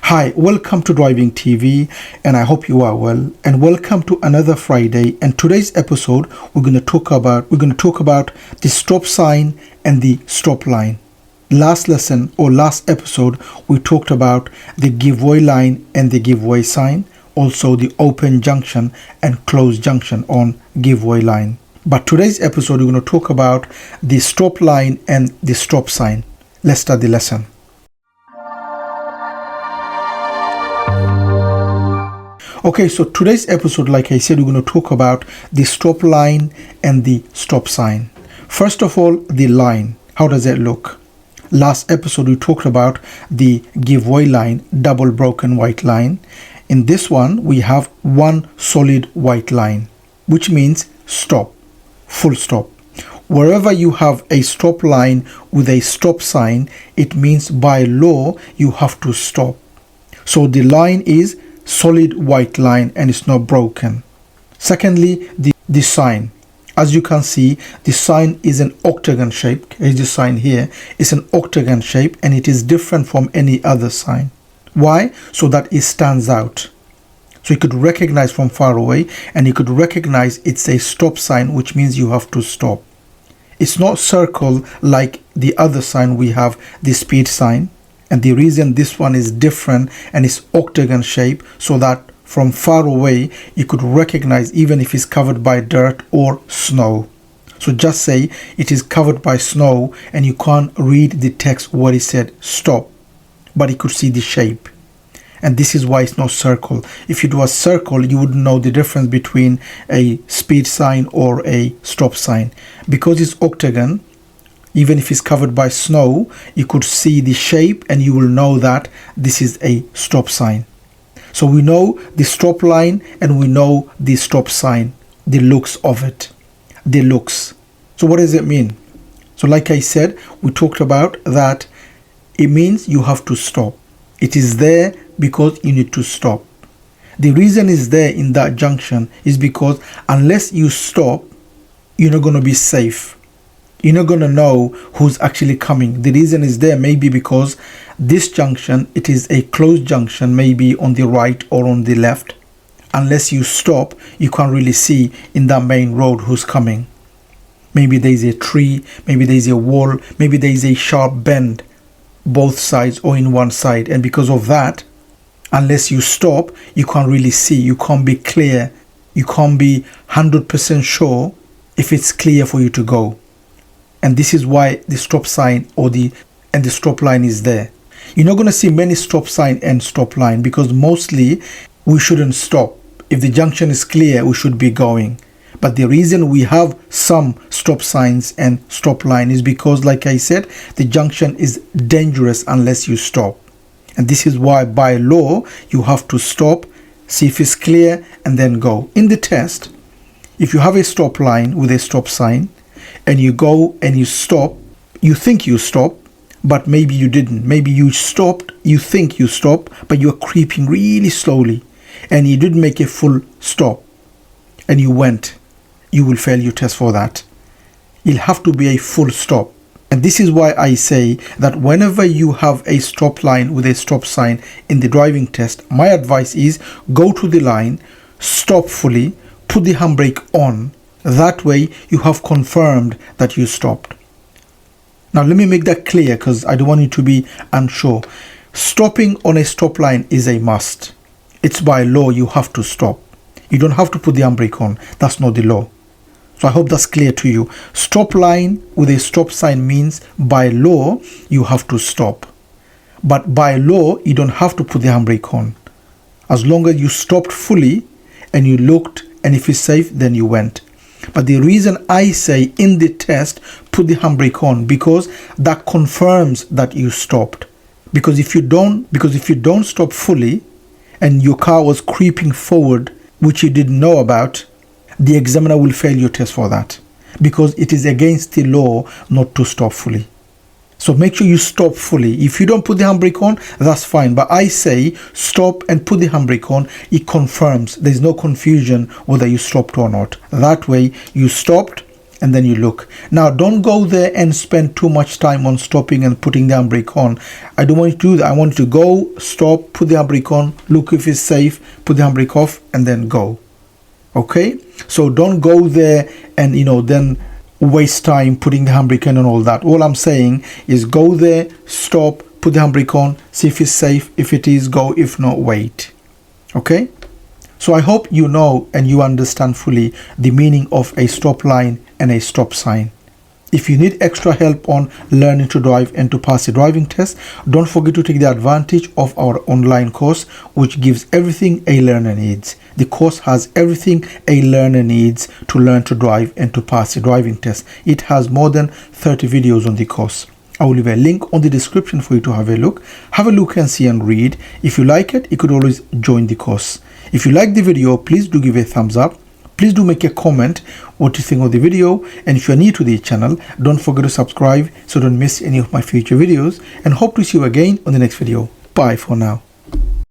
Hi, welcome to Driving TV, and I hope you are well, and welcome to another Friday. And today's episode we're going to talk about the stop sign and the stop line. Last episode we talked about the giveaway line and the giveaway sign, also the open junction and closed junction on giveaway line. But today's episode we're going to talk about the stop line and the stop sign. Let's start the lesson. Okay, so today's episode, like I said, we're going to talk about the stop line and the stop sign. First of all, the line. How does it look? Last episode, we talked about the giveaway line, double broken white line. In this one, we have one solid white line, which means stop, full stop. Wherever you have a stop line with a stop sign, it means by law, you have to stop. So the line is solid white line and it's not broken. Secondly, the sign. As you can see, the sign is an octagon shape. Here's the sign here. It's an octagon shape and it is different from any other sign. Why? So that it stands out. So you could recognize from far away and you could recognize it's a stop sign, which means you have to stop. It's not circle like the other sign we have, the speed sign. And the reason this one is different and it's octagon shape, so that from far away you could recognize even if it's covered by dirt or snow. So just say it is covered by snow and you can't read the text where it said stop, but you could see the shape. And this is why it's not circle. If you do a circle, you wouldn't know the difference between a speed sign or a stop sign. Because it's octagon, even if it's covered by snow, you could see the shape and you will know that this is a stop sign. So we know the stop line and we know the stop sign, the looks of it, the looks. So what does it mean? So like I said, we talked about that it means you have to stop. It is there because you need to stop. The reason it's there in that junction is because unless you stop, you're not going to be safe. You're not going to know who's actually coming. The reason is there maybe because this junction, it is a closed junction, maybe on the right or on the left. Unless you stop, you can't really see in that main road who's coming. Maybe there's a tree, maybe there's a wall, maybe there's a sharp bend, both sides or in one side. And because of that, unless you stop, you can't really see. You can't be clear. You can't be 100% sure if it's clear for you to go. And this is why the stop sign the stop line is there. You're not going to see many stop sign and stop line because mostly we shouldn't stop. If the junction is clear, we should be going. But the reason we have some stop signs and stop line is because, like I said, the junction is dangerous unless you stop. And this is why by law, you have to stop, see if it's clear, and then go. In the test, if you have a stop line with a stop sign, and you go and you stop, you think you stop, but maybe you didn't. Maybe you stopped, you think you stopped, but you're creeping really slowly and you didn't make a full stop and you went. You will fail your test for that. You'll have to be a full stop. And this is why I say that whenever you have a stop line with a stop sign in the driving test, my advice is go to the line, stop fully, put the handbrake on. That way you have confirmed that you stopped. Now let me make that clear because I don't want you to be unsure. Stopping on a stop line is a must. It's by law you have to stop. You don't have to put the handbrake on. That's not the law. So I hope that's clear to you. Stop line with a stop sign means by law you have to stop. But by law you don't have to put the handbrake on. As long as you stopped fully and you looked and if it's safe, then you went. But the reason I say in the test, put the handbrake on, because that confirms that you stopped. Because if you don't stop fully and your car was creeping forward, which you didn't know about, the examiner will fail your test for that. Because it is against the law not to stop fully. So make sure you stop fully. If you don't put the handbrake on, that's fine. But I say stop and put the handbrake on. It confirms. There's no confusion whether you stopped or not. That way you stopped and then you look. Now don't go there and spend too much time on stopping and putting the handbrake on. I don't want you to do that. I want you to go, stop, put the handbrake on, look if it's safe, put the handbrake off, and then go. Okay, so don't go there and then waste time putting the handbrake on and all that. All I'm saying is go there, stop, put the handbrake on, see if it's safe. If it is, go. If not, wait. Okay, so I hope you know and you understand fully the meaning of a stop line and a stop sign. If you need extra help on learning to drive and to pass the driving test, don't forget to take the advantage of our online course, which gives everything a learner needs. The course has everything a learner needs to learn to drive and to pass the driving test. It has more than 30 videos on the course. I will leave a link on the description for you to have a look. Have a look and see and read. If you like it, you could always join the course. If you like the video, please do give a thumbs up. Please do make a comment what you think of the video, and if you are new to the channel, don't forget to subscribe so don't miss any of my future videos, and hope to see you again on the next video. Bye for now.